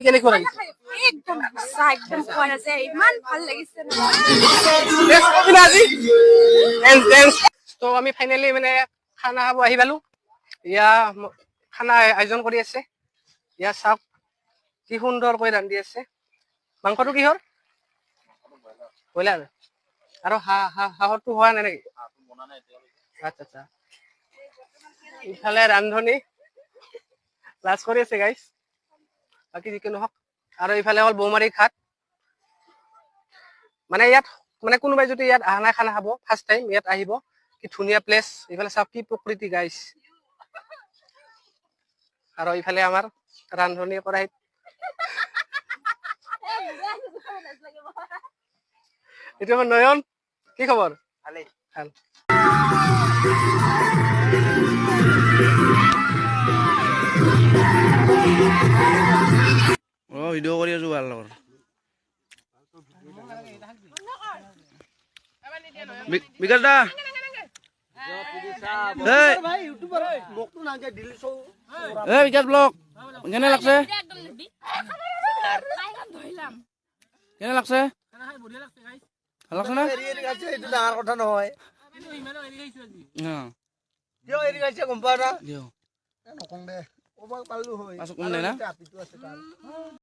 কেনেকুৱা লাগিছে একদম সঁচা একদম কোৱা নাযায় ইমান ভাল লাগিছে তো আমি ফাইনেলি মানে খানা খাব আহি পালো ইয়া খানা আয়োজন কৰি আছে ইয়া চাওক কি সুন্দৰকৈ ৰান্ধি আছে মাংসটো কিহৰ ব্ৰইলাৰ আৰু হাঁহৰটো হোৱা নাই নেকি আচ্ছা আচ্ছা ইফালে ৰান্ধনি লাজ কৰি আছে গাইছ বাকী যিকি নহওক আৰু ইফালে হ'ল বৌমাৰী ঘাট মানে ইয়াত মানে কোনোবাই যদি ইয়াত অহা নাই খানা খাব ফাৰ্ষ্ট টাইম ইয়াত আহিব কি ধুনীয়া প্লেচ ইফালে চাওক কি প্ৰকৃতি গাইছ আৰু ইফালে আমাৰ ৰান্ধনি কৰাহিত এইটো আমাৰ নয়ন কি খবৰ ভালেই ভাল ভিডিঅ' কৰি আছো ভাল লগৰ বিকাশ দা বিকাশ ব্লগ কেনে লাগছে কেনে লাগছে ভাল লাগছে না এইটো ডাঙৰ কথা নহয় কিয় এৰি গাইছে গম পোৱা না নকওঁ দে ক'ব পাৰলো হয়